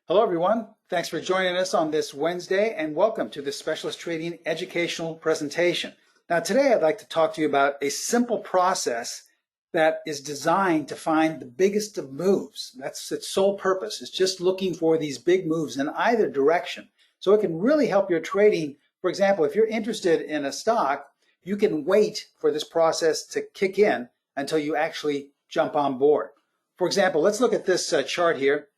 Hello everyone, thanks for joining us on this Wednesday and welcome to the Specialist Trading educational presentation. Now today I'd like to talk to you about a simple process that is designed to find the biggest of moves. That's its sole purpose. It's just looking for these big moves in either direction. So it can really help your trading. For example, if you're interested in a stock, you can wait for this process to kick in until you actually jump on board. For example, let's look at this chart here.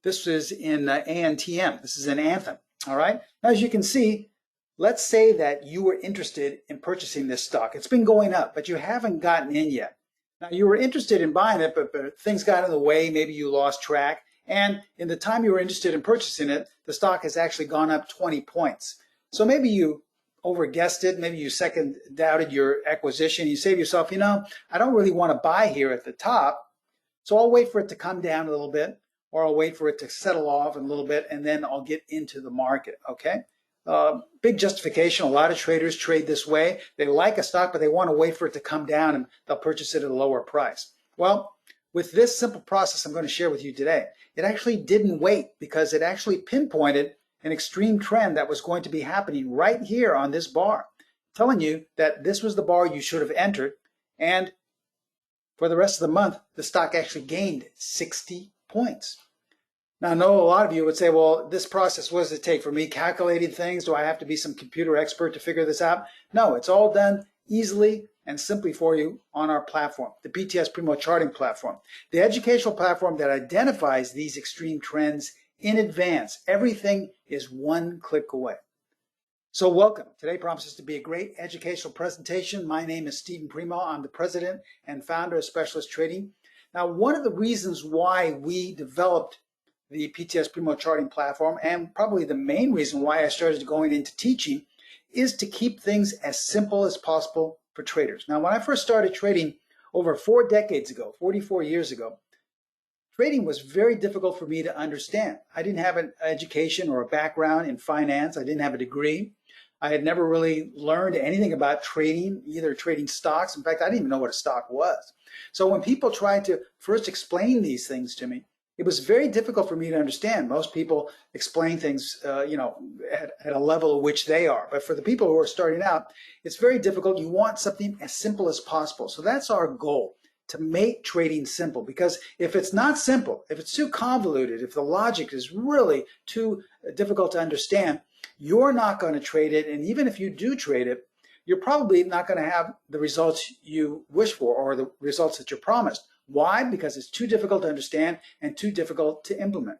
This is in ANTM. This is an Anthem. All right. Now, as you can see, let's say that you were interested in purchasing this stock. It's been going up, but you haven't gotten in yet. Now, you were interested in buying it, but things got in the way. Maybe you lost track. And in the time you were interested in purchasing it, the stock has actually gone up 20 points. So maybe you overguessed it. Maybe you second doubted your acquisition. You say to yourself, I don't really want to buy here at the top. So I'll wait for it to come down a little bit, or I'll wait for it to settle off a little bit, and then I'll get into the market, okay? Big justification. A lot of traders trade this way. They like a stock, but they want to wait for it to come down, and they'll purchase it at a lower price. Well, with this simple process I'm going to share with you today, it actually didn't wait because it actually pinpointed an extreme trend that was going to be happening right here on this bar, telling you that this was the bar you should have entered, and for the rest of the month, the stock actually gained 60 points. Now, I know a lot of you would say, well, this process, what does it take for me calculating things? Do I have to be some computer expert to figure this out? No, it's all done easily and simply for you on our platform, the PTS-Primo charting platform, the educational platform that identifies these extreme trends in advance. Everything is one click away. So welcome. Today promises to be a great educational presentation. My name is Steven Primo. I'm the president and founder of Specialist Trading. Now, one of the reasons why we developed the PTS-Primo charting platform, and probably the main reason why I started going into teaching, is to keep things as simple as possible for traders. Now, when I first started trading over 4 decades ago, 44 years ago, trading was very difficult for me to understand. I didn't have an education or a background in finance. I didn't have a degree. I had never really learned anything about trading, either trading stocks. In fact, I didn't even know what a stock was. So when people tried to first explain these things to me, it was very difficult for me to understand. Most people explain things, at a level at which they are. But for the people who are starting out, it's very difficult. You want something as simple as possible. So that's our goal, to make trading simple. Because if it's not simple, if it's too convoluted, if the logic is really too difficult to understand, you're not going to trade it. And even if you do trade it, you're probably not going to have the results you wish for or the results that you're promised. Why? Because it's too difficult to understand and too difficult to implement.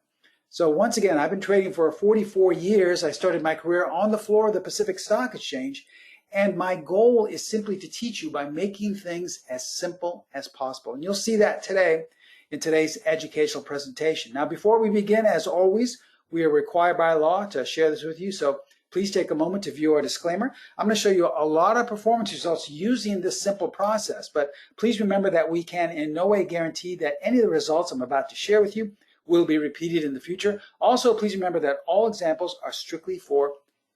So once again, I've been trading for 44 years. I started my career on the floor of the Pacific Stock Exchange. And my goal is simply to teach you by making things as simple as possible. And you'll see that today in today's educational presentation. Now, before we begin, as always, we are required by law to share this with you. So please take a moment to view our disclaimer. I'm going to show you a lot of performance results using this simple process, but please remember that we can in no way guarantee that any of the results I'm about to share with you will be repeated in the future. Also, please remember that all examples are strictly for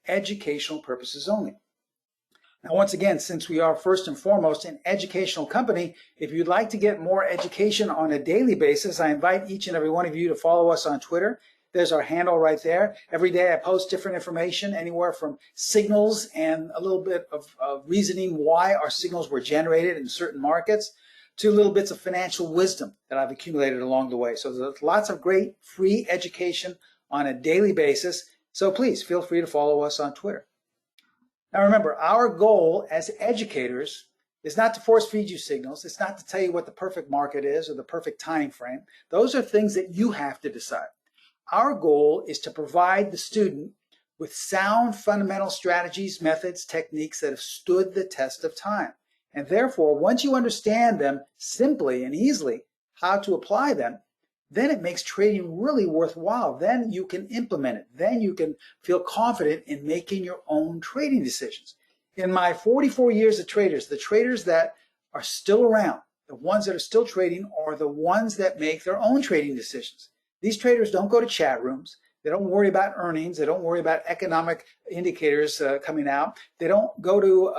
educational purposes only. Now, once again, since we are first and foremost an educational company, if you'd like to get more education on a daily basis, I invite each and every one of you to follow us on Twitter. There's our handle right there. Every day I post different information, anywhere from signals and a little bit of reasoning why our signals were generated in certain markets, to little bits of financial wisdom that I've accumulated along the way. So there's lots of great free education on a daily basis. So please feel free to follow us on Twitter. Now remember, our goal as educators is not to force feed you signals. It's not to tell you what the perfect market is or the perfect time frame. Those are things that you have to decide. Our goal is to provide the student with sound fundamental strategies, methods, techniques that have stood the test of time. And therefore, once you understand them simply and easily how to apply them, then it makes trading really worthwhile. Then you can implement it. Then you can feel confident in making your own trading decisions. In my 44 years of traders, the traders that are still around, the ones that are still trading, are the ones that make their own trading decisions. These traders don't go to chat rooms. They don't worry about earnings. They don't worry about economic indicators coming out. They don't go to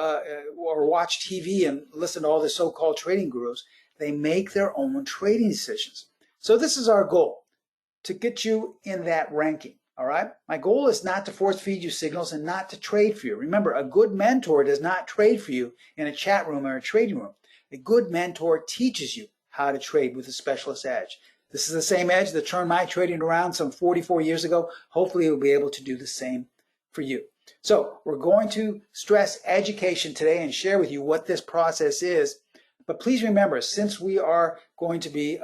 or watch TV and listen to all the so-called trading gurus. They make their own trading decisions. So this is our goal. to get you in that ranking. All right. My goal is not to force feed you signals and not to trade for you. Remember, a good mentor does not trade for you in a chat room or a trading room. A good mentor teaches you how to trade with a specialist edge. This is the same edge that turned my trading around some 44 years ago. Hopefully, you'll be able to do the same for you. So we're going to stress education today and share with you what this process is. But please remember, since we are going to be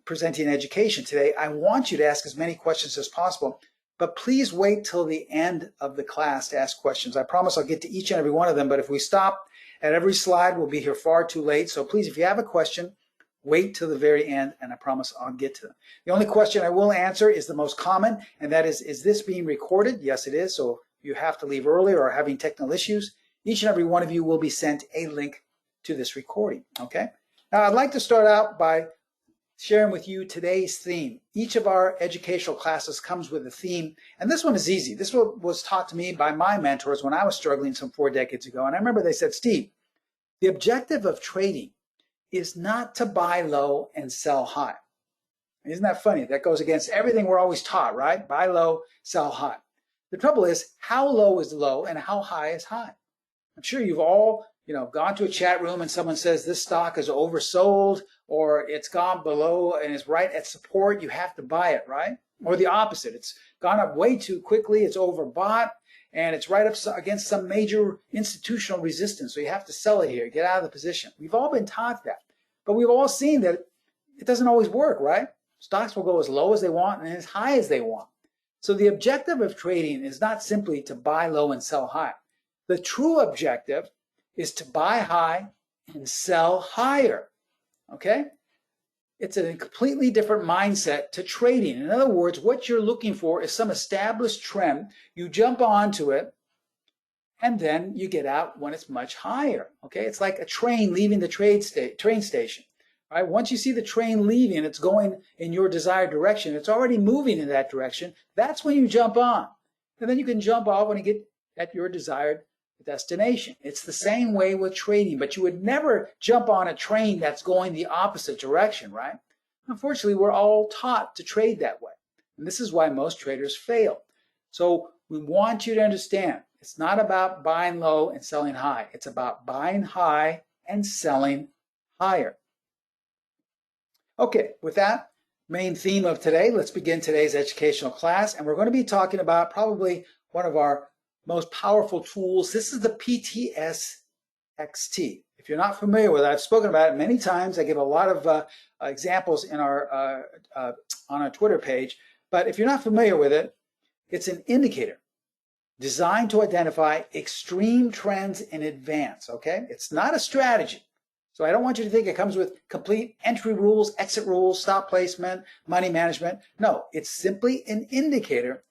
presenting education today, I want you to ask as many questions as possible. But please wait till the end of the class to ask questions. I promise I'll get to each and every one of them. But if we stop at every slide, we'll be here far too late. So please, if you have a question, wait till the very end, and I promise I'll get to them. The only question I will answer is the most common, and that is this being recorded? Yes, it is. So if you have to leave early or are having technical issues, each and every one of you will be sent a link to this recording, okay? Now, I'd like to start out by sharing with you today's theme. Each of our educational classes comes with a theme, and this one is easy. This one was taught to me by my mentors when I was struggling some 4 decades ago, and I remember they said, Steve, the objective of trading is not to buy low and sell high. Isn't that funny? That goes against everything we're always taught, right? Buy low, sell high. The trouble is, how low is low and how high is high? I'm sure you've all gone to a chat room and someone says this stock is oversold or it's gone below and is right at support, you have to buy it, right? Or the opposite, it's gone up way too quickly, it's overbought, and it's right up against some major institutional resistance, so you have to sell it here, get out of the position. We've all been taught that, but we've all seen that it doesn't always work, right? Stocks will go as low as they want and as high as they want. So the objective of trading is not simply to buy low and sell high. The true objective is to buy high and sell higher, okay? It's a completely different mindset to trading. In other words, what you're looking for is some established trend. You jump onto it, and then you get out when it's much higher, okay? It's like a train leaving the train station, right? Once you see the train leaving, it's going in your desired direction. It's already moving in that direction. That's when you jump on. And then you can jump off when you get at your desired destination. It's the same way with trading, but you would never jump on a train that's going the opposite direction, right? Unfortunately, we're all taught to trade that way. And this is why most traders fail. So we want you to understand, it's not about buying low and selling high. It's about buying high and selling higher. Okay, with that main theme of today, let's begin today's educational class. And we're going to be talking about probably one of our most powerful tools. This is the PTS-XT. If you're not familiar with it, I've spoken about it many times. I give a lot of examples in our on our Twitter page. But if you're not familiar with it, it's an indicator designed to identify extreme trends in advance, okay? It's not a strategy. So I don't want you to think it comes with complete entry rules, exit rules, stop placement, money management. No, it's simply an indicator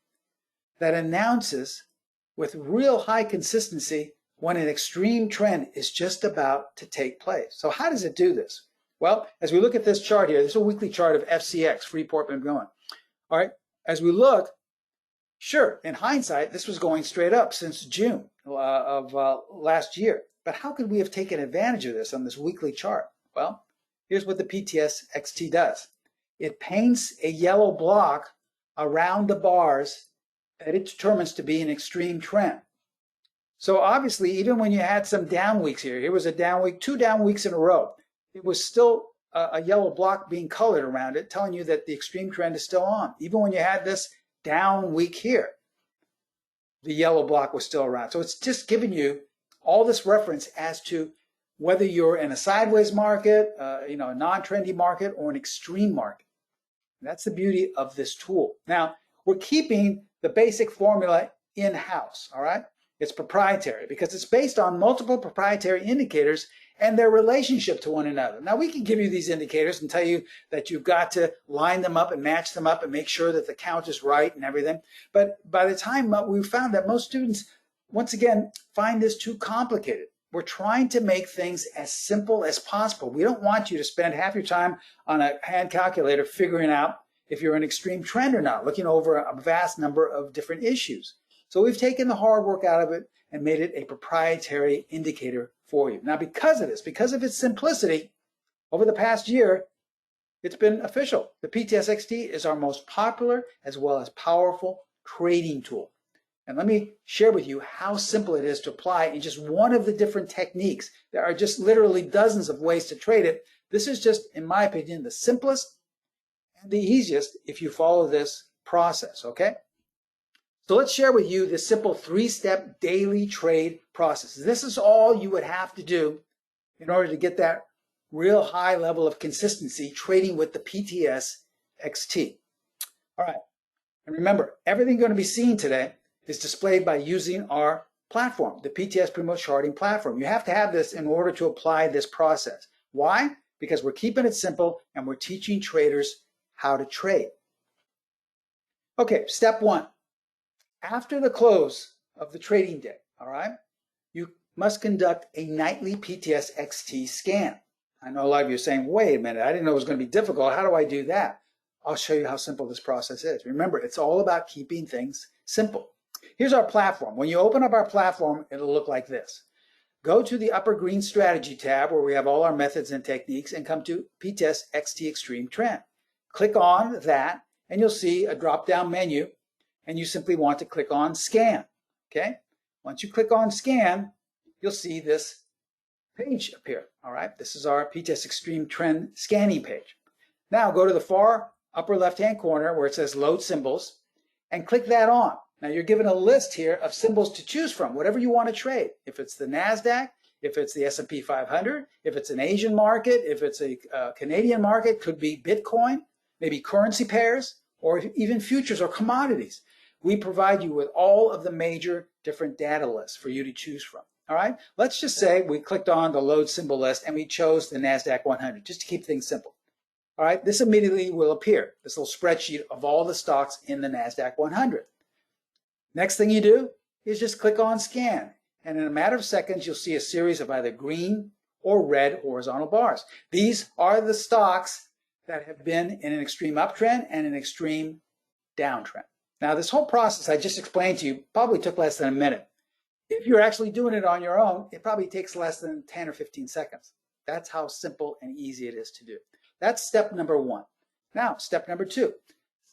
that announces with real high consistency when an extreme trend is just about to take place. So how does it do this? Well, as we look at this chart here, this is a weekly chart of FCX, Freeport McMillan. All right, as we look, sure, in hindsight, this was going straight up since June of last year. But how could we have taken advantage of this on this weekly chart? Well, here's what the PTS-XT does. It paints a yellow block around the bars that it determines to be an extreme trend. So obviously, even when you had some down weeks here was a down week, 2 down weeks in a row, it was still a yellow block being colored around it, telling you that the extreme trend is still on. Even when you had this down week here, the yellow block was still around. So it's just giving you all this reference as to whether you're in a sideways market, a non-trendy market, or an extreme market. And that's the beauty of this tool. Now, we're keeping the basic formula in-house, all right? It's proprietary because it's based on multiple proprietary indicators and their relationship to one another. Now, we can give you these indicators and tell you that you've got to line them up and match them up and make sure that the count is right and everything. But by the time we found that most students, once again, find this too complicated. We're trying to make things as simple as possible. We don't want you to spend half your time on a hand calculator figuring out if you're an extreme trend or not, looking over a vast number of different issues. So we've taken the hard work out of it and made it a proprietary indicator for you. Now, because of this, because of its simplicity, over the past year, it's been official. The PTS-XT is our most popular as well as powerful trading tool. And let me share with you how simple it is to apply in just one of the different techniques. There are just literally dozens of ways to trade it. This is just, in my opinion, the simplest and the easiest if you follow this process, okay? So let's share with you this simple 3-step daily trade process. This is all you would have to do in order to get that real high level of consistency trading with the PTS-XT. All right, and remember, everything you're going to be seeing today is displayed by using our platform, the PTS Primo charting platform. You have to have this in order to apply this process. Why? Because we're keeping it simple and we're teaching traders how to trade. Okay, step 1. After the close of the trading day, all right, you must conduct a nightly PTS-XT scan. I know a lot of you are saying, wait a minute, I didn't know it was going to be difficult. How do I do that? I'll show you how simple this process is. Remember, it's all about keeping things simple. Here's our platform. When you open up our platform, it'll look like this. Go to the upper green strategy tab where we have all our methods and techniques and come to PTS-XT Extreme Trend. Click on that and you'll see a drop-down menu and you simply want to click on Scan. Okay? Once you click on Scan, you'll see this page appear. All right? This is our PTS Extreme Trend scanning page. Now go to the far upper left-hand corner where it says Load Symbols and click that on. Now you're given a list here of symbols to choose from, whatever you want to trade. If it's the NASDAQ, if it's the S&P 500, if it's an Asian market, if it's a Canadian market, could be Bitcoin, maybe currency pairs, or even futures or commodities. We provide you with all of the major different data lists for you to choose from. All right, let's just say we clicked on the load symbol list and we chose the NASDAQ 100 just to keep things simple. All right, this immediately will appear, this little spreadsheet of all the stocks in the NASDAQ 100. Next thing you do is just click on Scan, and in a matter of seconds, you'll see a series of either green or red horizontal bars. These are the stocks that have been in an extreme uptrend and an extreme downtrend. Now, this whole process I just explained to you probably took less than a minute. If you're actually doing it on your own, it probably takes less than 10 or 15 seconds. That's how simple and easy it is to do. That's step number 1. Now, step number 2,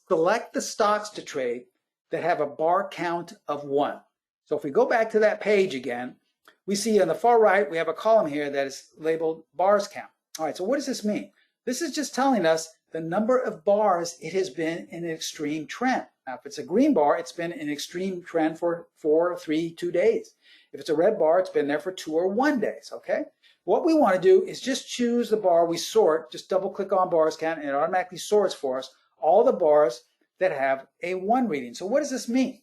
select the stocks to trade that have a bar count of 1. So if we go back to that page again, we see on the far right, we have a column here that is labeled bars count. All right, so what does this mean? This is just telling us the number of bars it has been in an extreme trend. Now, if it's a green bar, it's been in an extreme trend for 4, 3, 2 days. If it's a red bar, it's been there for 2 or 1 days, okay? What we want to do is just choose the bar we sort, just double click on bars count, and it automatically sorts for us all the bars that have a 1 reading. So what does this mean?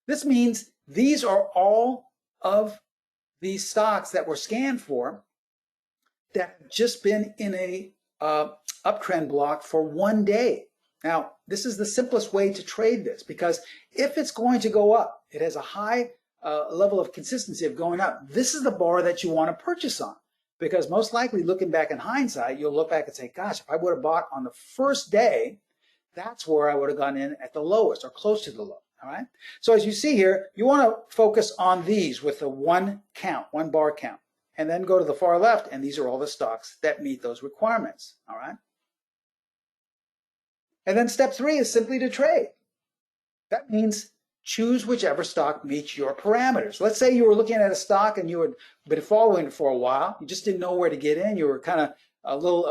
This means these are all of these stocks that were scanned for that have just been in a uptrend block for 1 day. Now, this is the simplest way to trade this because if it's going to go up, it has a high level of consistency of going up. This is the bar that you want to purchase on because most likely looking back in hindsight, you'll look back and say, gosh, if I would have bought on the first day, that's where I would have gone in at the lowest or close to the low. All right. So as you see here, you want to focus on these with the 1 count, 1 bar count, and then go to the far left. And these are all the stocks that meet those requirements. All right. And then step 3 is simply to trade. That means choose whichever stock meets your parameters. Let's say you were looking at a stock and you had been following it for a while. You just didn't know where to get in. You were kind of a little too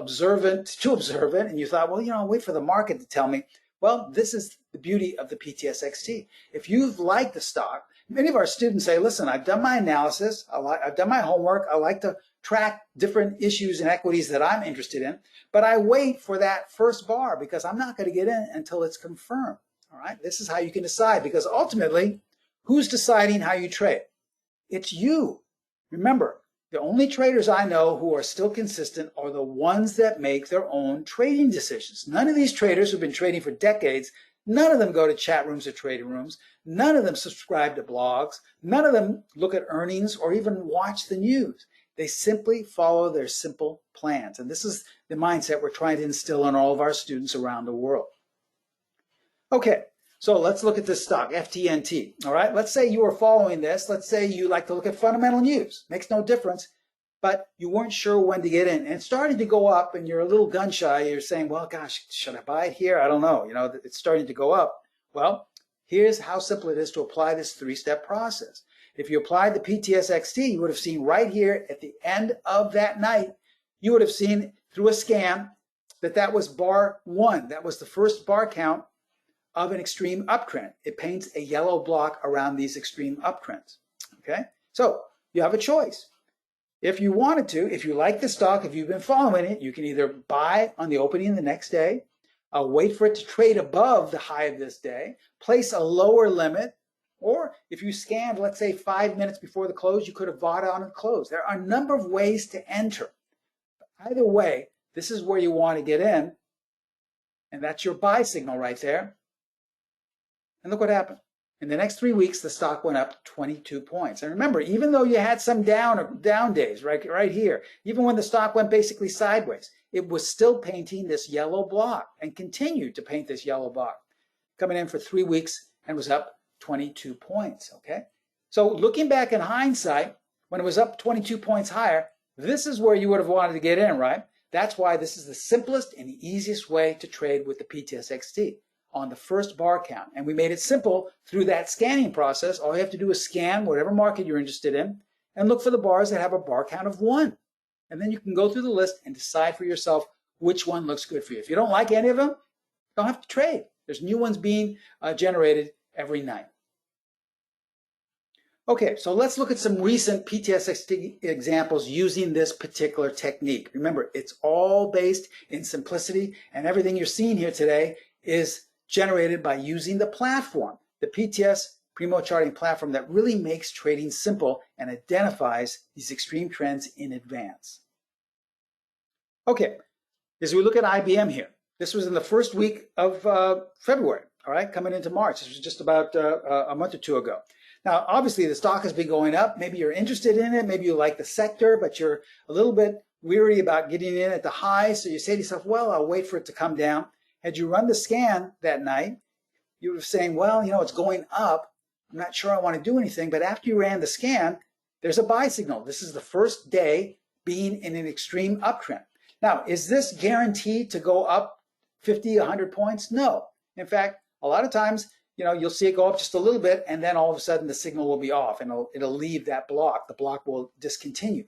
observant, and you thought, well, I'll wait for the market to tell me. Well, this is the beauty of the PTS-XT. If you've liked the stock, many of our students say, listen, I've done my analysis, I've done my homework, I like to track different issues and equities that I'm interested in, but I wait for that first bar because I'm not going to get in until it's confirmed. All right, this is how you can decide because ultimately, who's deciding how you trade? It's you. Remember, the only traders I know who are still consistent are the ones that make their own trading decisions. None of these traders who've been trading for decades, none of them go to chat rooms or trading rooms. None of them subscribe to blogs. None of them look at earnings or even watch the news. They simply follow their simple plans. And this is the mindset we're trying to instill in all of our students around the world. Okay, so let's look at this stock, FTNT. All right, let's say you are following this. Let's say you like to look at fundamental news. Makes no difference. but you weren't sure when to get in. And it's starting to go up and you're a little gun shy. You're saying, well, gosh, should I buy it here? I don't know. It's starting to go up. Well, here's how simple it is to apply this three-step process. If you applied the PTS-XT, you would have seen right here at the end of that night, you would have seen through a scan that was bar 1. That was the first bar count of an extreme uptrend. It paints a yellow block around these extreme uptrends. Okay, so you have a choice. If you wanted to, if you like the stock, if you've been following it, you can either buy on the opening the next day, wait for it to trade above the high of this day, place a lower limit, or if you scanned, let's say 5 minutes before the close, you could have bought on the close. There are a number of ways to enter. Either way, this is where you want to get in, and that's your buy signal right there. And look what happened. In the next 3 weeks, the stock went up 22 points. And remember, even though you had some down days right here, even when the stock went basically sideways, it was still painting this yellow block and continued to paint this yellow block, coming in for 3 weeks and was up 22 points. Okay, so looking back in hindsight, when it was up 22 points higher, this is where you would have wanted to get in, right? That's why this is the simplest and the easiest way to trade with the PTS-XT. On the first bar count. And we made it simple through that scanning process. All you have to do is scan whatever market you're interested in and look for the bars that have a bar count of 1. And then you can go through the list and decide for yourself which one looks good for you. If you don't like any of them, you don't have to trade. There's new ones being generated every night. Okay, so let's look at some recent PTS-XT examples using this particular technique. Remember, it's all based in simplicity, and everything you're seeing here today is generated by using the platform, the PTS Primo charting platform that really makes trading simple and identifies these extreme trends in advance. Okay, as we look at IBM here, this was in the first week of February, all right, coming into March. This was just about a month or two ago. Now, obviously, the stock has been going up. Maybe you're interested in it. Maybe you like the sector, but you're a little bit weary about getting in at the high. So you say to yourself, well, I'll wait for it to come down. Had you run the scan that night, you would have saying, well, it's going up. I'm not sure I want to do anything. But after you ran the scan, there's a buy signal. This is the first day being in an extreme uptrend. Now, is this guaranteed to go up 50, 100 points? No. In fact, a lot of times, you'll see it go up just a little bit, and then all of a sudden the signal will be off, and it'll leave that block. The block will discontinue.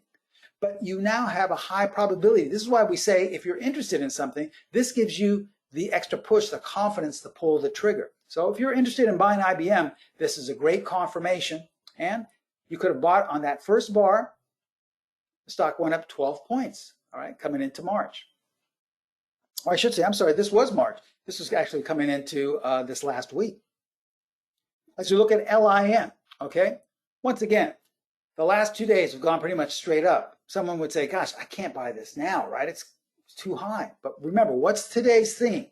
But you now have a high probability. This is why we say if you're interested in something, this gives you the extra push, the confidence to pull the trigger. So if you're interested in buying IBM, this is a great confirmation. And you could have bought on that first bar. The stock went up 12 points, all right, coming into March. Or I should say, I'm sorry, this was March. This was actually coming into this last week. As we look at LIN, okay, once again, the last 2 days have gone pretty much straight up. Someone would say, gosh, I can't buy this now, right? It's too high. But remember, what's today's theme?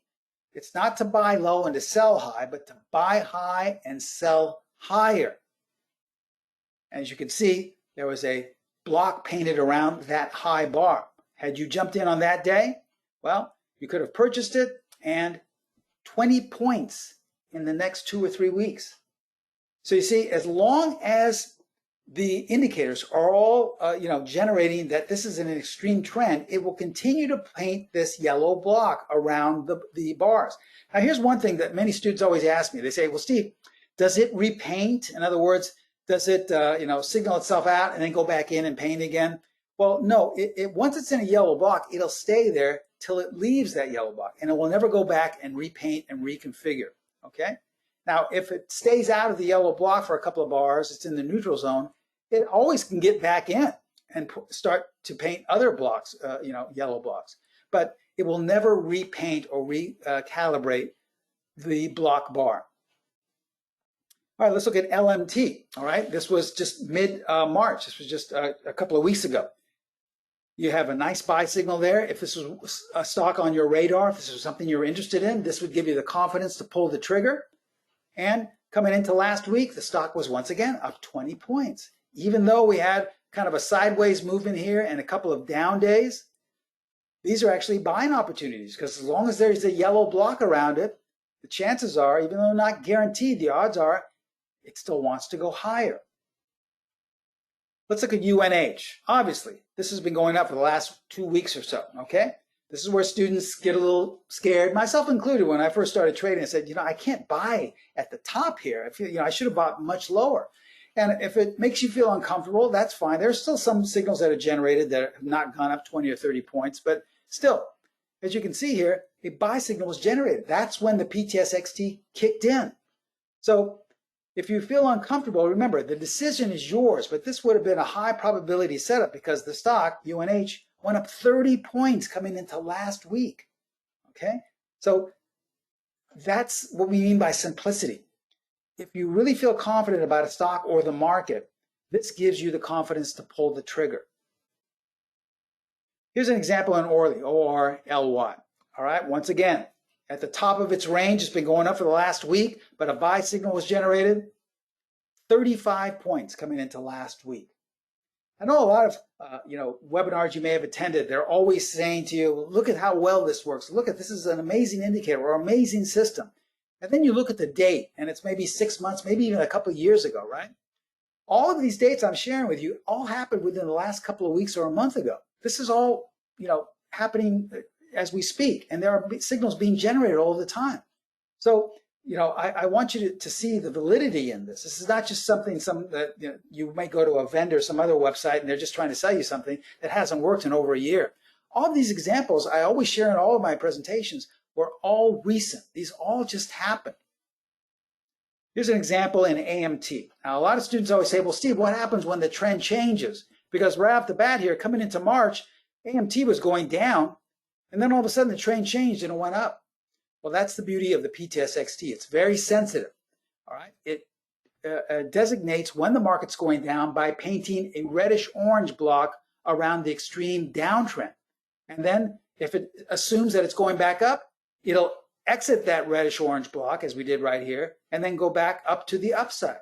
It's not to buy low and to sell high, but to buy high and sell higher. As you can see, there was a block painted around that high bar. Had you jumped in on that day, well, you could have purchased it and 20 points in the next 2 or 3 weeks. So you see, as long as the indicators are all generating that this is an extreme trend, it will continue to paint this yellow block around the bars. Now, here's one thing that many students always ask me. They say, well, Steve, does it repaint? In other words, does it signal itself out and then go back in and paint again? Well, no. Once it's in a yellow block, it'll stay there till it leaves that yellow block, and it will never go back and repaint and reconfigure. Okay. Now, if it stays out of the yellow block for a couple of bars, it's in the neutral zone, it always can get back in and start to paint other blocks, yellow blocks. But it will never repaint or recalibrate the block bar. All right, let's look at LMT. All right, this was just mid-March. This was just a couple of weeks ago. You have a nice buy signal there. If this was a stock on your radar, if this was something you're interested in, this would give you the confidence to pull the trigger. And coming into last week, the stock was once again up 20 points. Even though we had kind of a sideways movement here and a couple of down days, these are actually buying opportunities, because as long as there's a yellow block around it, the chances are, even though not guaranteed, the odds are it still wants to go higher. Let's look at UNH. Obviously, this has been going up for the last 2 weeks or so, okay? This is where students get a little scared, myself included. When I first started trading, I said, I can't buy at the top here. I feel, I should have bought much lower. And if it makes you feel uncomfortable, that's fine. There's still some signals that are generated that have not gone up 20 or 30 points, but still, as you can see here, a buy signal was generated. That's when the PTS-XT kicked in. So if you feel uncomfortable, remember, the decision is yours, but this would have been a high probability setup because the stock, UNH, went up 30 points coming into last week, okay? So that's what we mean by simplicity. If you really feel confident about a stock or the market, this gives you the confidence to pull the trigger. Here's an example in Orly, O-R-L-Y. All right, once again, at the top of its range, it's been going up for the last week, but a buy signal was generated. 35 points coming into last week. I know a lot of webinars you may have attended. They're always saying to you, look at how well this works. Look at this is an amazing indicator or amazing system. And then you look at the date, and it's maybe 6 months, maybe even a couple of years ago, right? All of these dates I'm sharing with you all happened within the last couple of weeks or a month ago. This is all, happening as we speak, and there are signals being generated all the time. So, I want you to see the validity in this. This is not just something that you may go to a vendor, some other website, and they're just trying to sell you something that hasn't worked in over a year. All of these examples I always share in all of my presentations were all recent. These all just happened. Here's an example in AMT. Now, a lot of students always say, well, Steve, what happens when the trend changes? Because right off the bat here, coming into March, AMT was going down, and then all of a sudden the trend changed and it went up. Well, that's the beauty of the PTS-XT. It's very sensitive. All right, it designates when the market's going down by painting a reddish-orange block around the extreme downtrend. And then if it assumes that it's going back up, it'll exit that reddish-orange block, as we did right here, and then go back up to the upside.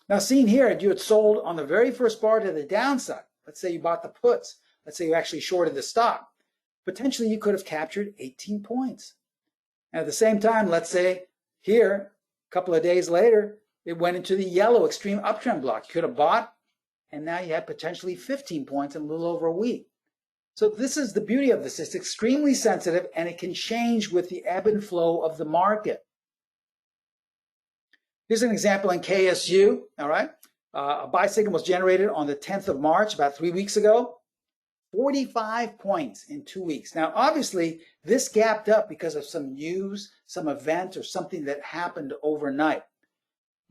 Now, seen here, if you had sold on the very first bar to the downside, let's say you bought the puts, let's say you actually shorted the stock, potentially you could have captured 18 points. And at the same time, let's say here, a couple of days later, it went into the yellow extreme uptrend block. You could have bought, and now you had potentially 15 points in a little over a week. So this is the beauty of this. It's extremely sensitive, and it can change with the ebb and flow of the market. Here's an example in KSU, all right? A buy signal was generated on the 10th of March, about 3 weeks ago. 45 points in 2 weeks. Now, obviously, this gapped up because of some news, some event, or something that happened overnight.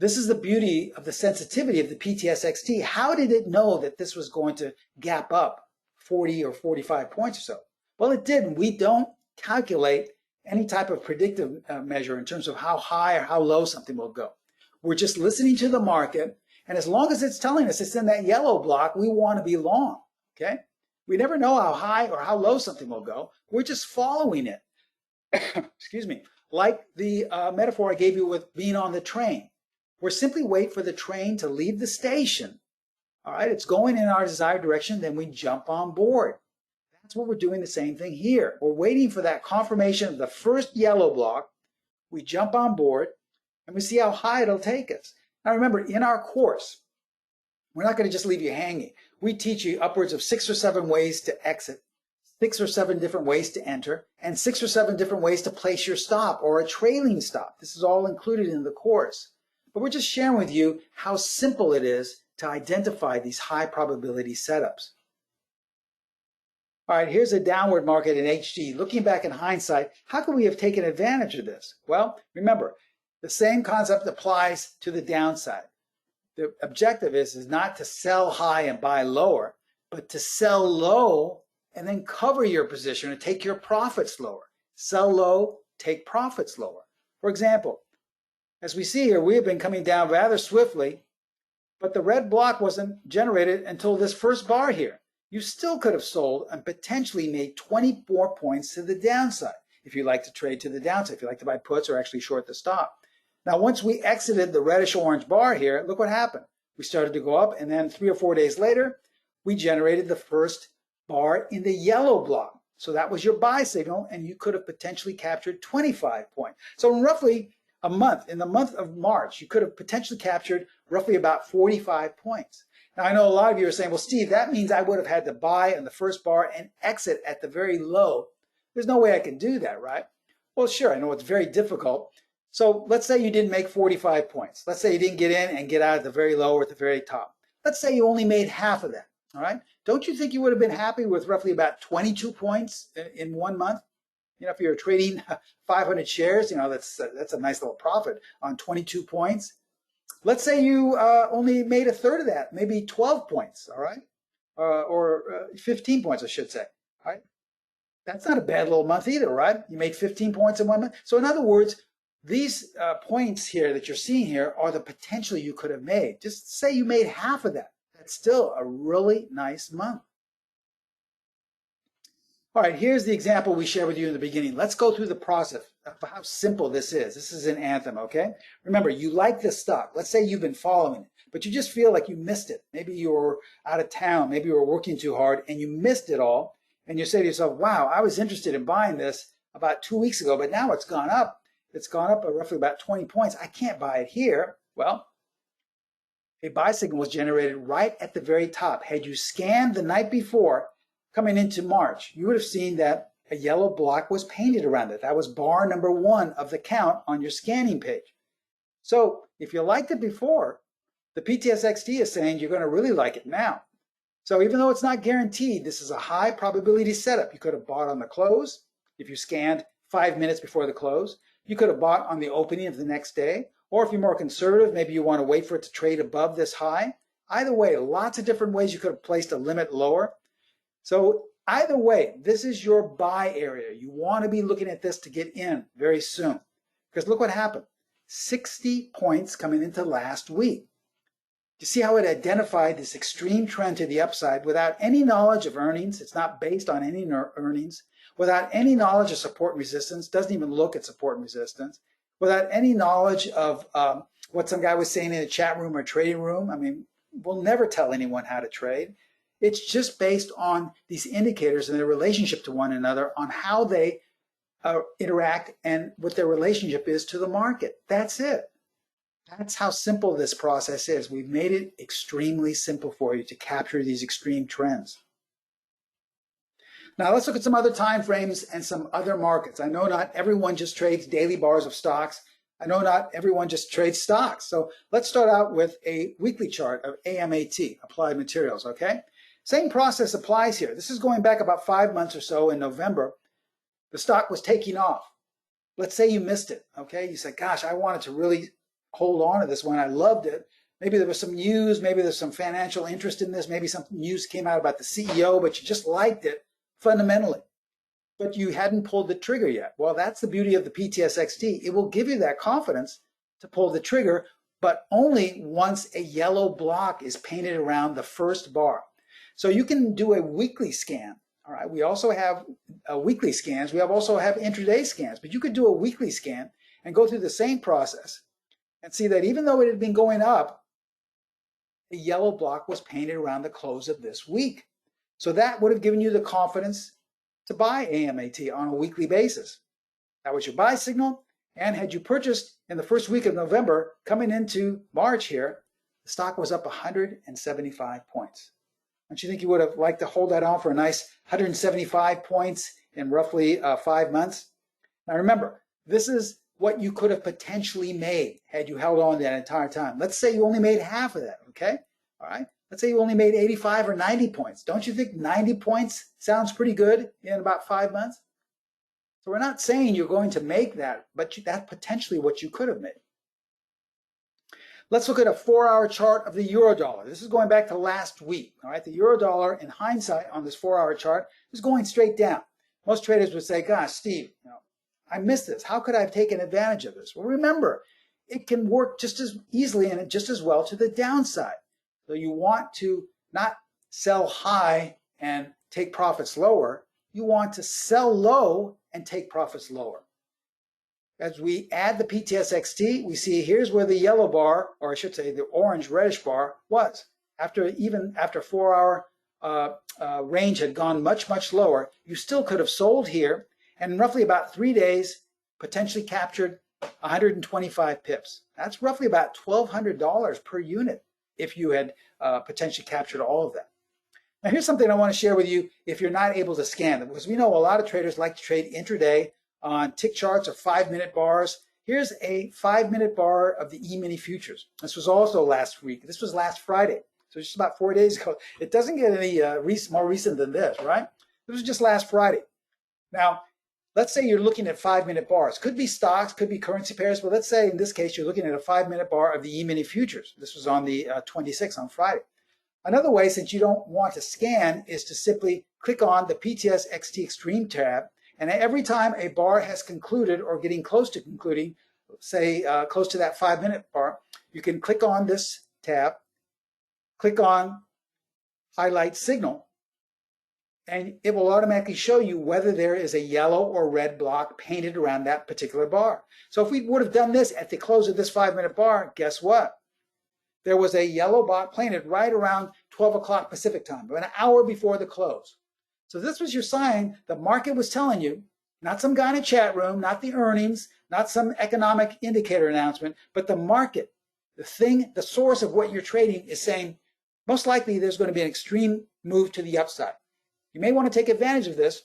This is the beauty of the sensitivity of the PTS-XT. How did it know that this was going to gap up 40 or 45 points or so? Well, it didn't. We don't calculate any type of predictive measure in terms of how high or how low something will go. We're just listening to the market, and as long as it's telling us it's in that yellow block, we want to be long, okay? We never know how high or how low something will go. We're just following it. Excuse me. Like the metaphor I gave you with being on the train. We're simply wait for the train to leave the station. All right, it's going in our desired direction, then we jump on board. That's what we're doing the same thing here. We're waiting for that confirmation of the first yellow block. We jump on board, and we see how high it'll take us. Now remember, in our course, we're not going to just leave you hanging. We teach you upwards of 6 or 7 ways to exit, 6 or 7 different ways to enter, and 6 or 7 different ways to place your stop or a trailing stop. This is all included in the course. But we're just sharing with you how simple it is to identify these high probability setups. All right, here's a downward market in HG. Looking back in hindsight, how could we have taken advantage of this? Well, remember, the same concept applies to the downside. The objective is not to sell high and buy lower, but to sell low and then cover your position and take your profits lower. Sell low, take profits lower. For example, as we see here, we have been coming down rather swiftly, but the red block wasn't generated until this first bar here. You still could have sold and potentially made 24 points to the downside if you like to trade to the downside, if you like to buy puts or actually short the stop. Now, once we exited the reddish-orange bar here, look what happened. We started to go up, and then 3 or 4 days later, we generated the first bar in the yellow block. So that was your buy signal, and you could have potentially captured 25 points. So in roughly a month, in the month of March, you could have potentially captured roughly about 45 points. Now, I know a lot of you are saying, well, Steve, that means I would have had to buy on the first bar and exit at the very low. There's no way I can do that, right? Well, sure, I know it's very difficult. So let's say you didn't make 45 points. Let's say you didn't get in and get out at the very low or at the very top. Let's say you only made half of that, all right? Don't you think you would have been happy with roughly about 22 points in 1 month? You know, if you're trading 500 shares, you know, that's a nice little profit on 22 points. Let's say you only made a third of that, maybe 12 points, all right? Or 15 points, I should say, all right? That's not a bad little month either, right? You made 15 points in 1 month. So in other words, these points here that you're seeing here are the potential you could have made. Just say you made half of that. That's still a really nice month. All right, here's the example we shared with you in the beginning. Let's go through the process of how simple this is. This is an Anthem, okay? Remember, you like this stock. Let's say you've been following it, but you just feel like you missed it. Maybe you were out of town. Maybe you were working too hard and you missed it all. And you say to yourself, wow, I was interested in buying this about 2 weeks ago, but now it's gone up. It's gone up roughly about 20 points. I can't buy it here. Well, a buy signal was generated right at the very top. Had you scanned the night before, coming into March, you would have seen that a yellow block was painted around it. That was bar number 1 of the count on your scanning page. So if you liked it before, the PTS-XT is saying you're going to really like it now. So even though it's not guaranteed, this is a high probability setup. You could have bought on the close if you scanned 5 minutes before the close. You could have bought on the opening of the next day. Or if you're more conservative, maybe you want to wait for it to trade above this high. Either way, lots of different ways you could have placed a limit lower. So either way, this is your buy area. You want to be looking at this to get in very soon. Because look what happened. 60 points coming into last week. You see how it identified this extreme trend to the upside without any knowledge of earnings. It's not based on any earnings. Without any knowledge of support and resistance. Doesn't even look at support and resistance. Without any knowledge of what some guy was saying in a chat room or trading room. I mean, we'll never tell anyone how to trade. It's just based on these indicators and their relationship to one another, on how they interact and what their relationship is to the market. That's it. That's how simple this process is. We've made it extremely simple for you to capture these extreme trends. Now let's look at some other time frames and some other markets. I know not everyone just trades daily bars of stocks. I know not everyone just trades stocks. So let's start out with a weekly chart of AMAT, Applied Materials, okay? Same process applies here. This is going back about 5 months or so in November. The stock was taking off. Let's say you missed it, okay? You said, gosh, I wanted to really hold on to this one. I loved it. Maybe there was some news. Maybe there's some financial interest in this. Maybe some news came out about the CEO, but you just liked it fundamentally. But you hadn't pulled the trigger yet. Well, that's the beauty of the PTS-XT. It will give you that confidence to pull the trigger, but only once a yellow block is painted around the first bar. So you can do a weekly scan. All right. We also have weekly scans. We also have intraday scans, but you could do a weekly scan and go through the same process and see that even though it had been going up, a yellow block was painted around the close of this week. So that would have given you the confidence to buy AMAT on a weekly basis. That was your buy signal. And had you purchased in the first week of November, coming into March here, the stock was up 175 points. Don't you think you would have liked to hold that on for a nice 175 points in roughly 5 months? Now remember, this is what you could have potentially made had you held on that entire time. Let's say you only made half of that, okay? All right? Let's say you only made 85 or 90 points. Don't you think 90 points sounds pretty good in about 5 months? So we're not saying you're going to make that, but that's potentially what you could have made. Let's look at a 4-hour chart of the euro-dollar. This is going back to last week. All right, the euro-dollar, in hindsight, on this 4-hour chart, is going straight down. Most traders would say, gosh, Steve, I missed this. How could I have taken advantage of this? Well, remember, it can work just as easily and just as well to the downside. So you want to not sell high and take profits lower. You want to sell low and take profits lower. As we add the PTS-XT, we see here's where the yellow bar, or I should say the orange reddish bar, was. After 4-hour range had gone much, much lower, you still could have sold here, and in roughly about 3 days, potentially captured 125 pips. That's roughly about $1,200 per unit if you had potentially captured all of that. Now here's something I want to share with you if you're not able to scan them, because we know a lot of traders like to trade intraday on tick charts or 5-minute bars. Here's a 5-minute bar of the E-mini futures. This was also last week. This was last Friday, so just about 4 days ago. It doesn't get any more recent than this, right? This was just last Friday. Now, let's say you're looking at 5-minute bars. Could be stocks, could be currency pairs, but let's say in this case you're looking at a 5-minute bar of the E-mini futures. This was on the 26th on Friday. Another way, since you don't want to scan, is to simply click on the PTS-XT Extreme tab, and every time a bar has concluded or getting close to concluding, say close to that 5-minute bar, you can click on this tab, click on Highlight Signal, and it will automatically show you whether there is a yellow or red block painted around that particular bar. So if we would have done this at the close of this 5-minute bar, guess what? There was a yellow block painted right around 12 o'clock Pacific time, about an hour before the close. So this was your sign the market was telling you, not some guy in a chat room, not the earnings, not some economic indicator announcement, but the market, the thing, the source of what you're trading is saying, most likely there's going to be an extreme move to the upside. You may want to take advantage of this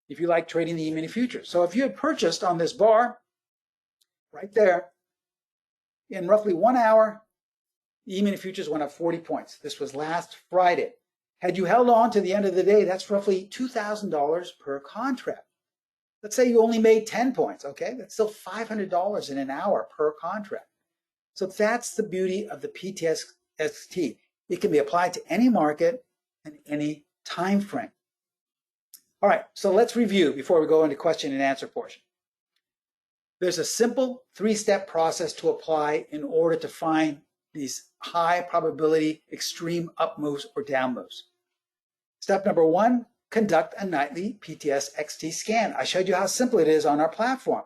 if you like trading the E-mini futures. So if you had purchased on this bar, right there, in roughly 1 hour, the E-mini futures went up 40 points. This was last Friday. Had you held on to the end of the day, that's roughly $2,000 per contract. Let's say you only made 10 points, okay? That's still $500 in an hour per contract. So that's the beauty of the PTS-XT. It can be applied to any market and any time frame. All right, so let's review before we go into question and answer portion. There's a simple 3-step process to apply in order to find these high probability extreme up moves or down moves. Step number 1, conduct a nightly PTS-XT scan. I showed you how simple it is on our platform.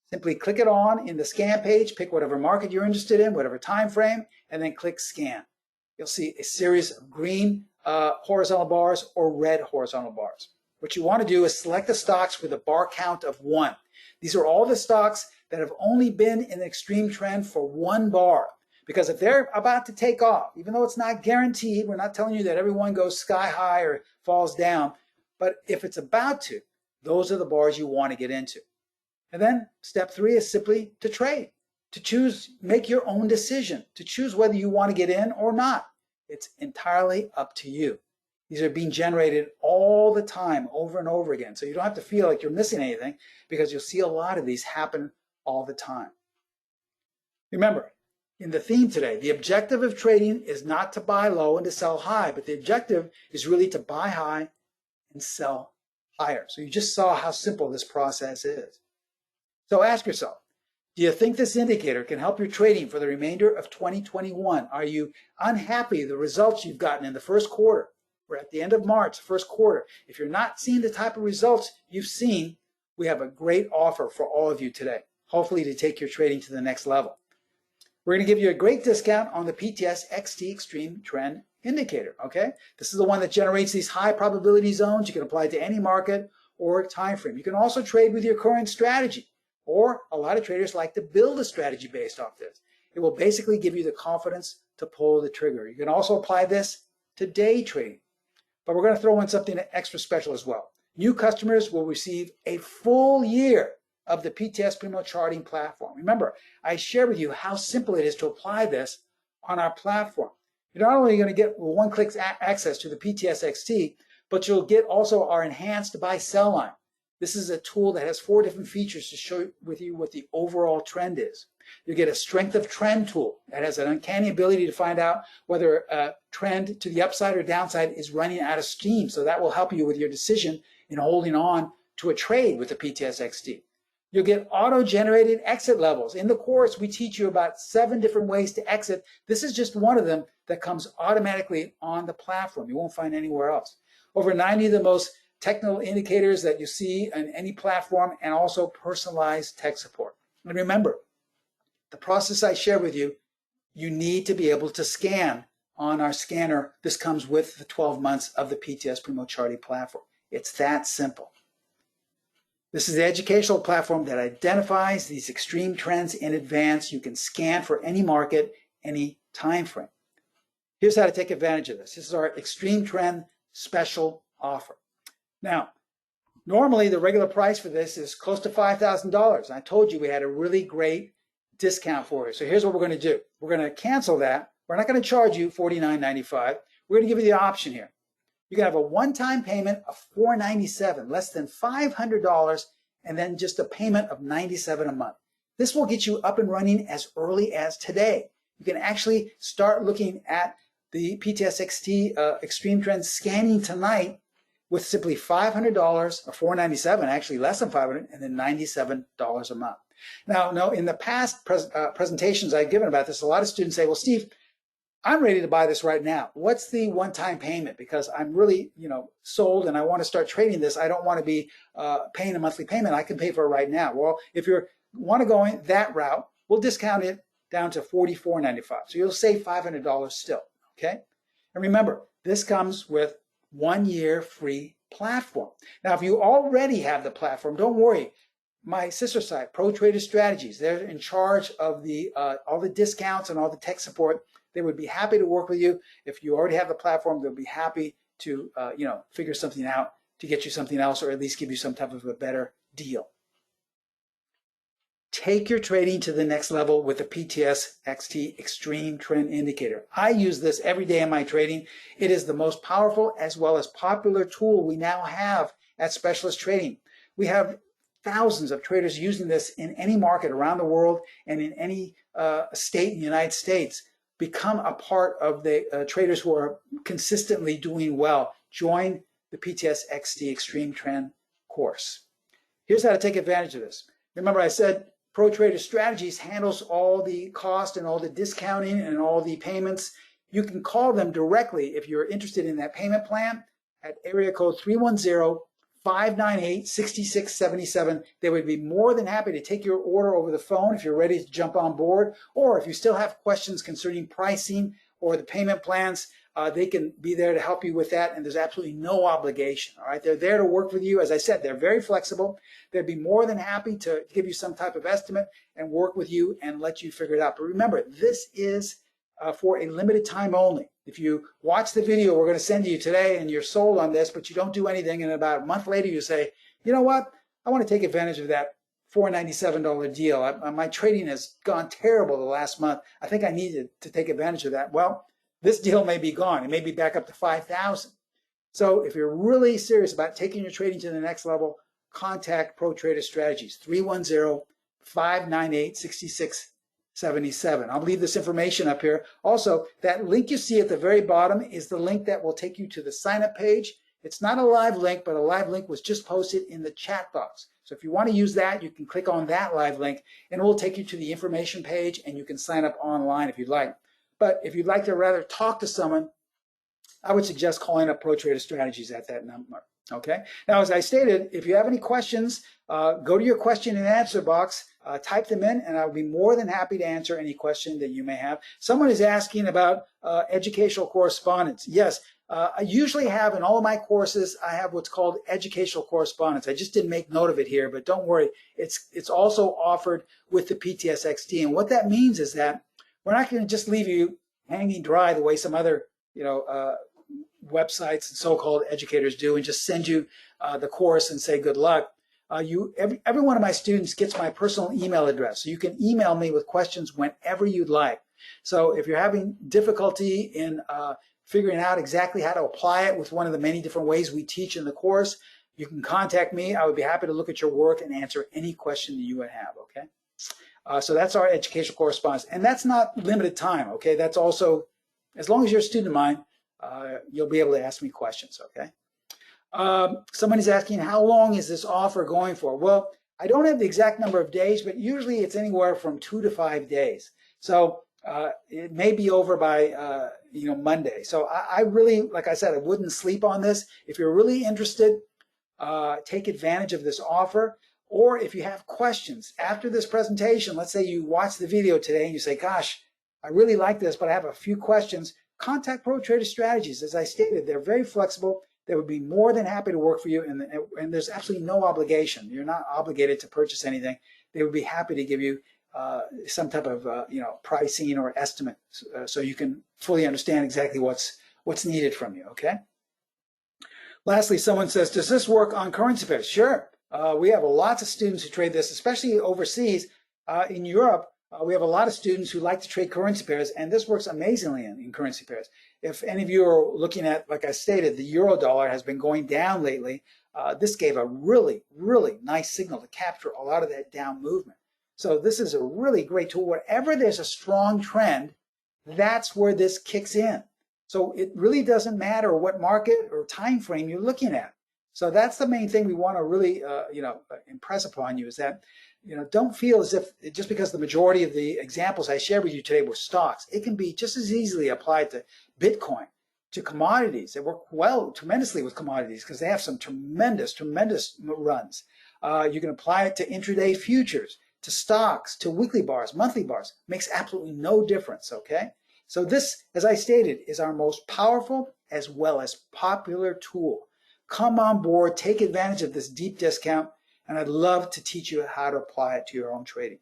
Simply click it on in the scan page, pick whatever market you're interested in, whatever time frame, and then click scan. You'll see a series of green horizontal bars or red horizontal bars. What you want to do is select the stocks with a bar count of 1. These are all the stocks that have only been in an extreme trend for 1 bar. Because if they're about to take off, even though it's not guaranteed, we're not telling you that everyone goes sky high or falls down, but if it's about to, those are the bars you want to get into. And then step 3 is simply to trade, to choose, make your own decision, to choose whether you want to get in or not. It's entirely up to you. These are being generated all the time, over and over again. So you don't have to feel like you're missing anything, because you'll see a lot of these happen all the time. Remember, in the theme today, the objective of trading is not to buy low and to sell high, but the objective is really to buy high and sell higher. So you just saw how simple this process is. So ask yourself, do you think this indicator can help your trading for the remainder of 2021? Are you unhappy with the results you've gotten in the first quarter? We're at the end of March, first quarter. If you're not seeing the type of results you've seen, we have a great offer for all of you today, hopefully to take your trading to the next level. We're going to give you a great discount on the PTS-XT Extreme Trend Indicator, okay? This is the one that generates these high probability zones. You can apply it to any market or time frame. You can also trade with your current strategy, or a lot of traders like to build a strategy based off this. It will basically give you the confidence to pull the trigger. You can also apply this to day trading. But we're going to throw in something extra special as well. New customers will receive a full year of the PTS Primo charting platform. Remember, I shared with you how simple it is to apply this on our platform. You're not only going to get one-click access to the PTS-XT, but you'll get also our enhanced buy-sell line. This is a tool that has 4 different features to show with you what the overall trend is. You get a strength of trend tool that has an uncanny ability to find out whether a trend to the upside or downside is running out of steam. So that will help you with your decision in holding on to a trade with the PTS-XT. You'll get auto-generated exit levels. In the course, we teach you about 7 different ways to exit. This is just one of them that comes automatically on the platform. You won't find anywhere else. Over 90 of the most technical indicators that you see on any platform, and also personalized tech support. And remember, the process I share with you, you need to be able to scan on our scanner. This comes with the 12 months of the PTS Primo charting platform. It's that simple. This is the educational platform that identifies these extreme trends in advance. You can scan for any market, any time frame. Here's how to take advantage of this. This is our extreme trend special offer. Now, normally the regular price for this is close to $5,000. I told you we had a really great discount for it. So here's what we're going to do. We're going to cancel that. We're not going to charge you $49.95. We're going to give you the option here. You can have a one-time payment of $497, less than $500, and then just a payment of $97 a month. This will get you up and running as early as today. You can actually start looking at the PTS-XT Extreme Trend scanning tonight with simply $500 or $497, actually less than $500, and then $97 a month. Now, in the past presentations I've given about this, a lot of students say, well, Steve, I'm ready to buy this right now. What's the one-time payment? Because I'm really, sold and I want to start trading this. I don't want to be paying a monthly payment. I can pay for it right now. Well, if you want to go in that route, we'll discount it down to $44.95. So you'll save $500 still, okay? And remember, this comes with 1 year free platform. Now, if you already have the platform, don't worry. My sister site, Pro Trader Strategies, they're in charge of the all the discounts and all the tech support. They would be happy to work with you. If you already have the platform, they'll be happy to figure something out to get you something else, or at least give you some type of a better deal. Take your trading to the next level with the PTS-XT Extreme Trend Indicator. I use this every day in my trading. It is the most powerful as well as popular tool we now have at Specialist Trading. We have thousands of traders using this in any market around the world and in any state in the United States. Become a part of the traders who are consistently doing well. Join the PTS-XT Extreme Trend course. Here's how to take advantage of this. Remember, I said Pro Trader Strategies handles all the cost and all the discounting and all the payments. You can call them directly if you're interested in that payment plan at area code 310-598-6677. They would be more than happy to take your order over the phone if you're ready to jump on board, or if you still have questions concerning pricing or the payment plans, they can be there to help you with that, and there's absolutely no obligation. All right, they're there to work with you. As I said, they're very flexible. They'd be more than happy to give you some type of estimate and work with you and let you figure it out. But remember, this is for a limited time only. If you watch the video we're going to send you today and you're sold on this, but you don't do anything, and about a month later you say, you know what, I want to take advantage of that $497 deal. My trading has gone terrible the last month. I think I needed to take advantage of that. Well, this deal may be gone. It may be back up to $5,000. So if you're really serious about taking your trading to the next level, contact Pro Trader Strategies, 310-598-6677. I'll leave this information up here. Also, that link you see at the very bottom is the link that will take you to the sign-up page. It's not a live link, but a live link was just posted in the chat box. So if you want to use that, you can click on that live link, and it will take you to the information page, and you can sign up online if you'd like. But if you'd like to rather talk to someone, I would suggest calling up Pro Trader Strategies at that number. Okay. Now, as I stated, if you have any questions, go to your question and answer box, type them in, and I'll be more than happy to answer any question that you may have. Someone is asking about educational correspondence. Yes, I usually have in all of my courses, I have what's called educational correspondence. I just didn't make note of it here, but don't worry. It's also offered with the PTS-XT. And what that means is that we're not going to just leave you hanging dry the way some other, websites and so-called educators do and just send you the course and say good luck. Every one of my students gets my personal email address. So you can email me with questions whenever you'd like. So if you're having difficulty in figuring out exactly how to apply it with one of the many different ways we teach in the course, you can contact me. I would be happy to look at your work and answer any question that you would have, okay? So that's our educational correspondence. And that's not limited time, okay? That's also, as long as you're a student of mine, you'll be able to ask me questions, okay? Somebody's asking, how long is this offer going for? Well, I don't have the exact number of days, but usually it's anywhere from 2 to 5 days. So it may be over by, Monday. So I really, like I said, I wouldn't sleep on this. If you're really interested, take advantage of this offer. Or if you have questions after this presentation, let's say you watch the video today and you say, gosh, I really like this, but I have a few questions. Contact Pro Trader Strategies. As I stated, they're very flexible. They would be more than happy to work for you, and there's absolutely no obligation. You're not obligated to purchase anything. They would be happy to give you some type of pricing or estimate, so you can fully understand exactly what's needed from you. Okay. Lastly, someone says, does this work on currency pairs? Sure. We have lots of students who trade this, especially overseas. In Europe, we have a lot of students who like to trade currency pairs, and this works amazingly in currency pairs. If any of you are looking at, like I stated, the euro dollar has been going down lately. This gave a really, really nice signal to capture a lot of that down movement. So this is a really great tool. Wherever there's a strong trend, that's where this kicks in. So it really doesn't matter what market or time frame you're looking at. So that's the main thing we want to really, impress upon you, is that, don't feel as if just because the majority of the examples I shared with you today were stocks, it can be just as easily applied to Bitcoin, to commodities. They work tremendously with commodities because they have some tremendous runs. You can apply it to intraday futures, to stocks, to weekly bars, monthly bars. Makes absolutely no difference, okay? So this, as I stated, is our most powerful as well as popular tool. Come on board, take advantage of this deep discount, and I'd love to teach you how to apply it to your own trading.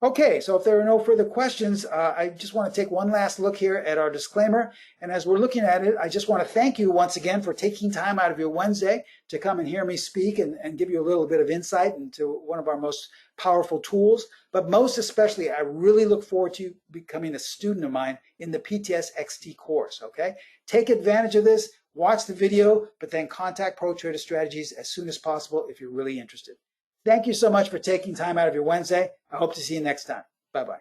Okay, so if there are no further questions, I just want to take one last look here at our disclaimer. And as we're looking at it, I just want to thank you once again for taking time out of your Wednesday to come and hear me speak and give you a little bit of insight into one of our most powerful tools. But most especially, I really look forward to you becoming a student of mine in the PTS-XT course, okay? Take advantage of this, watch the video, but then contact Pro Trader Strategies as soon as possible if you're really interested. Thank you so much for taking time out of your Wednesday. I hope to see you next time. Bye-bye.